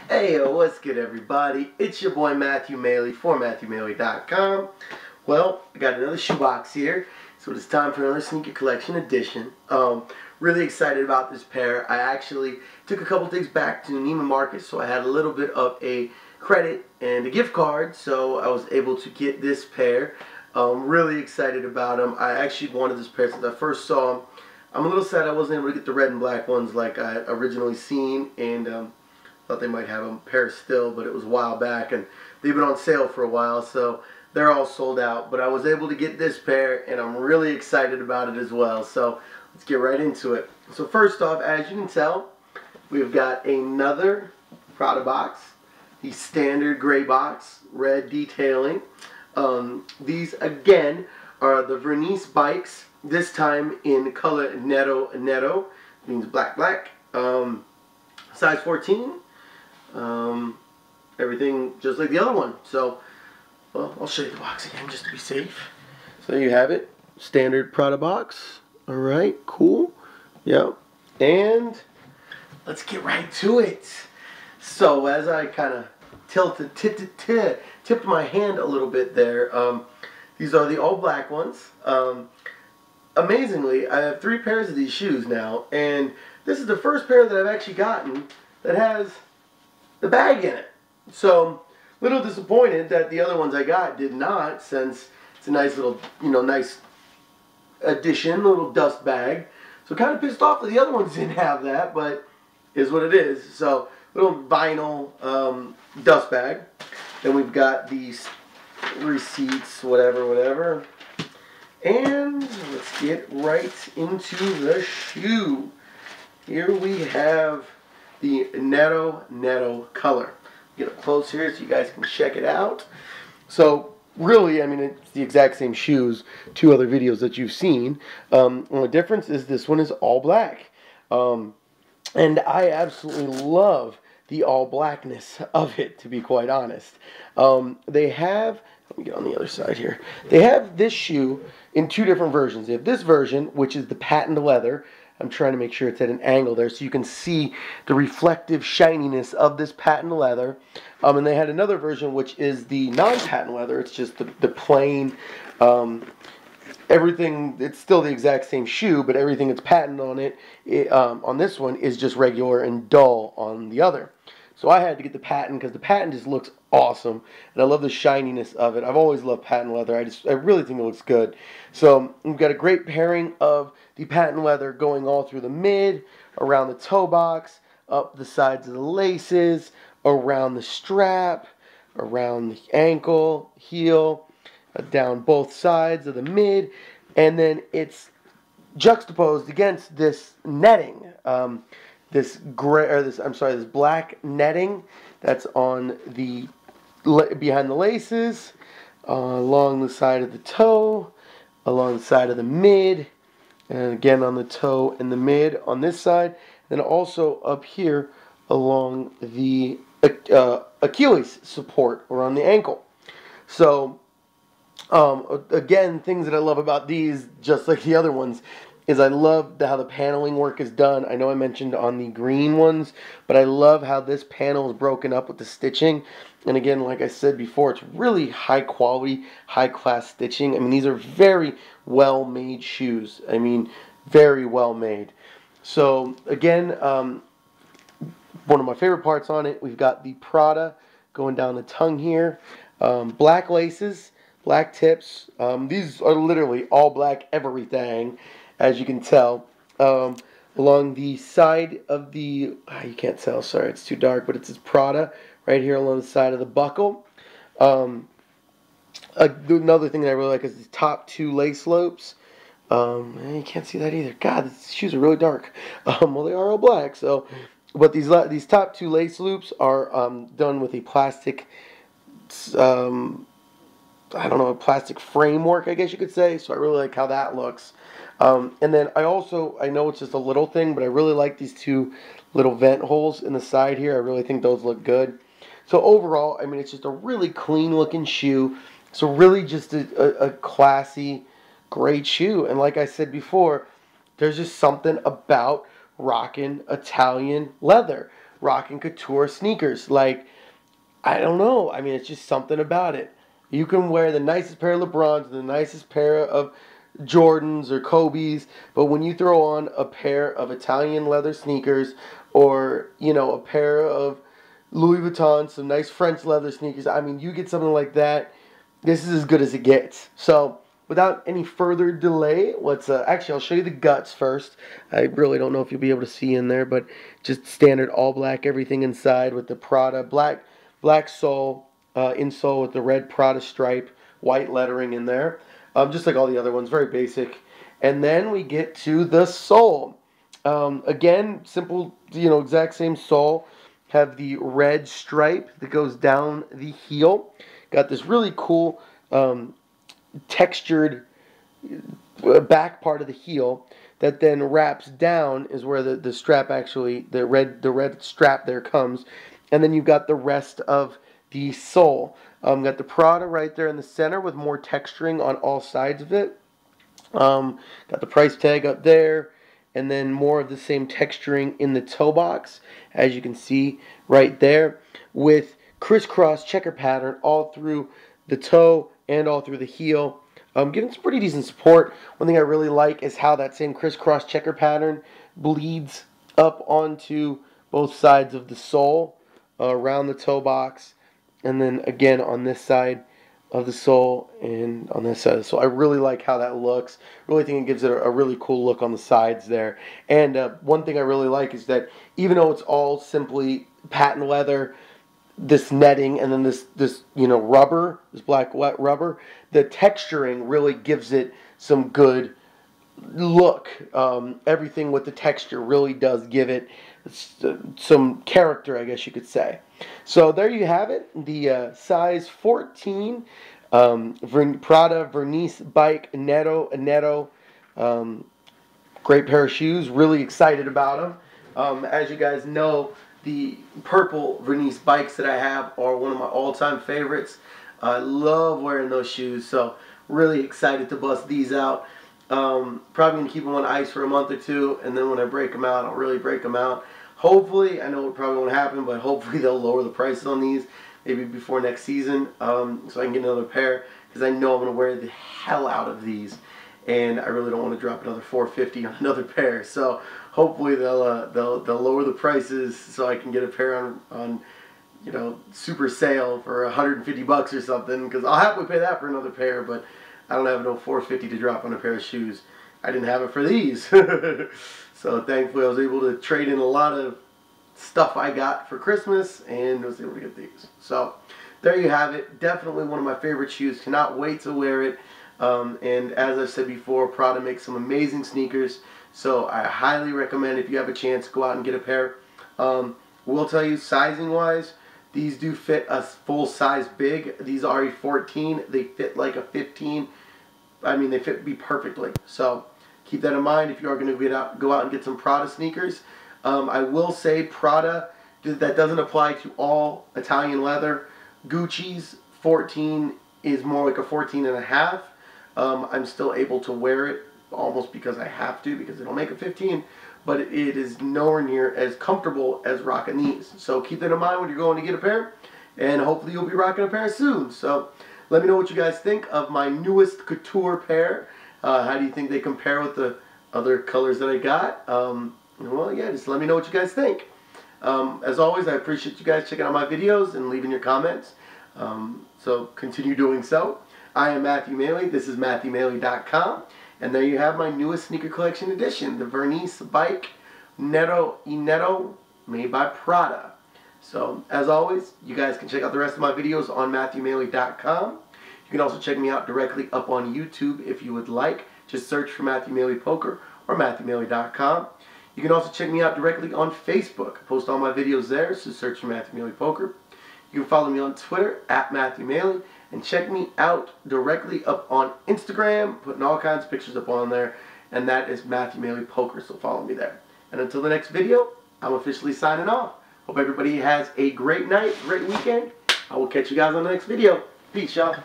Hey, what's good, everybody? It's your boy Matthew Maley for MatthewMaley.com. Well, I got another shoebox here, so it's time for another sneaker collection edition. Really excited about this pair. I actually took a couple things back to Neiman Marcus, so I had a little bit of a credit and a gift card, so I was able to get this pair. Really excited about them. I actually wanted this pair since I first saw them. I'm a little sad I wasn't able to get the red and black ones like I had originally seen, and thought they might have a pair still, but it was a while back, and they've been on sale for a while, so they're all sold out. But I was able to get this pair, and I'm really excited about it as well. So let's get right into it. So first off, as you can tell, we've got another Prada box, the standard gray box, red detailing. These again are the Vernice bikes, this time in color Netto, means black. Size 14. Everything just like the other one. So, well, I'll show you the box again just to be safe. So there you have it, standard Prada box. All right, cool. Yep. And let's get right to it. So as I kind of tipped my hand a little bit there, these are the all black ones. Amazingly, I have 3 pairs of these shoes now, and this is the first pair that I've actually gotten that has the bag in it. So, a little disappointed that the other ones I got did not, since it's a nice little, nice addition, little dust bag. So kind of pissed off that the other ones didn't have that, but is what it is. So, little vinyl dust bag. Then we've got these receipts, whatever. And let's get right into the shoe. Here we have the Netto color. Get up close here so you guys can check it out. So really, I mean, it's the exact same shoes, 2 other videos that you've seen. The difference is this one is all black. And I absolutely love the all blackness of it, to be quite honest. They have, let me get on the other side here. They have this shoe in 2 different versions. They have this version, which is the patent leather. I'm trying to make sure it's at an angle there so you can see the reflective shininess of this patent leather. And they had another version which is the non-patent leather. It's just the plain, everything, it's still the exact same shoe, but everything that's patent on it, on this one, is just regular and dull on the other. So I had to get the patent because the patent just looks awesome, and I love the shininess of it. I've always loved patent leather. I really think it looks good. So we've got a great pairing of the patent leather going all through the mid, around the toe box, up the sides of the laces, around the strap, around the ankle, heel, down both sides of the mid, and then it's juxtaposed against this netting. This black netting that's on the behind the laces, along the side of the toe, along the side of the mid, and again on the toe and the mid on this side, and then also up here along the Achilles support or on the ankle. So again, things that I love about these, just like the other ones, is I love how the paneling work is done. I know I mentioned on the green ones, but I love how this panel is broken up with the stitching. And again, like I said before, it's really high quality, high class stitching. I mean, these are very well made shoes. I mean, very well made. So again, one of my favorite parts on it, we've got the Prada going down the tongue here. Black laces, black tips. These are literally all black everything, as you can tell. Along the side of the, you can't tell, sorry, it's too dark, but it says Prada right here along the side of the buckle. Another thing that I really like is the top 2 lace loops. You can't see that either. God, these shoes are really dark. Well, they are all black, so. But these top 2 lace loops are done with a plastic, I don't know, a plastic framework, I guess you could say. So I really like how that looks. And then I know it's just a little thing, but I really like these 2 little vent holes in the side here. I really think those look good. So overall, I mean, it's just a really clean looking shoe. So really just a classy, great shoe. And like I said before, there's just something about rocking Italian leather. rocking couture sneakers. Like, I don't know. I mean, it's just something about it. You can wear the nicest pair of LeBrons, the nicest pair of Jordans or Kobe's, but when you throw on a pair of Italian leather sneakers, or, you know, a pair of Louis Vuitton, some nice French leather sneakers, I mean, you get something like that, this is as good as it gets. So, without any further delay, let's actually, I'll show you the guts first. I really don't know if you'll be able to see in there, but just standard all black, everything inside with the Prada black sole, insole with the red Prada stripe, white lettering in there. Just like all the other ones, very basic. And then we get to the sole. Again, simple, you know, exact same sole. Have the red stripe that goes down the heel. Got this really cool textured back part of the heel that then wraps down, is where the strap actually, the red strap there comes. And then you've got the rest of the sole. Got the Prada right there in the center with more texturing on all sides of it. Got the price tag up there, and then more of the same texturing in the toe box, as you can see right there, with crisscross checker pattern all through the toe and all through the heel. Giving some pretty decent support. One thing I really like is how that same crisscross checker pattern bleeds up onto both sides of the sole, around the toe box, and then again on this side of the sole and on this side. So I really like how that looks. Really think it gives it a really cool look on the sides there. And one thing I really like is that even though it's all simply patent leather, this netting, and then this you know, rubber, this black wet rubber, the texturing really gives it some good look. Everything with the texture really does give it some character, I guess you could say. So there you have it, the size 14 Prada Vernice Bike Netto. Great pair of shoes, really excited about them. As you guys know, the purple Vernice bikes that I have are one of my all-time favorites. I love wearing those shoes, so really excited to bust these out. Probably going to keep them on ice for a month or two, and then when I break them out, I'll really break them out. Hopefully, I know it probably won't happen, but hopefully they'll lower the prices on these, maybe before next season, so I can get another pair, because I know I'm going to wear the hell out of these, and I really don't want to drop another $450 on another pair. So hopefully they'll lower the prices so I can get a pair on you know, super sale for 150 bucks or something, because I'll happily pay that for another pair, but I don't have no $450 to drop on a pair of shoes. I didn't have it for these. So thankfully I was able to trade in a lot of stuff I got for Christmas and was able to get these. So there you have it. Definitely one of my favorite shoes. Cannot wait to wear it. And as I said before, Prada makes some amazing sneakers. So I highly recommend, if you have a chance, go out and get a pair. Will tell you, sizing wise, these do fit a full size big. These are a 14. They fit like a 15. I mean, they fit me perfectly. So keep that in mind if you are going to go out and get some Prada sneakers. I will say Prada, that doesn't apply to all Italian leather. Gucci's 14 is more like a 14 and a half. I'm still able to wear it almost because I have to, because they don't make a 15, but it is nowhere near as comfortable as rocking these. So keep that in mind when you're going to get a pair, and hopefully you'll be rocking a pair soon. So let me know what you guys think of my newest couture pair. How do you think they compare with the other colors that I got? Well, yeah, just let me know what you guys think. As always, I appreciate you guys checking out my videos and leaving your comments. So continue doing so. I am Matthew Maley. This is MatthewMaley.com. And there you have my newest sneaker collection edition, the Vernice Bike Netto made by Prada. So, as always, you guys can check out the rest of my videos on MatthewMaley.com. You can also check me out directly up on YouTube if you would like. Just search for Matthew Maley Poker or MatthewMaley.com. You can also check me out directly on Facebook. I post all my videos there, so search for Matthew Maley Poker. You can follow me on Twitter at Matthew Maley, and check me out directly up on Instagram, putting all kinds of pictures up on there, and that is Matthew Maley Poker, so follow me there. And until the next video, I'm officially signing off. Hope everybody has a great night, great weekend. I will catch you guys on the next video. Peace, y'all.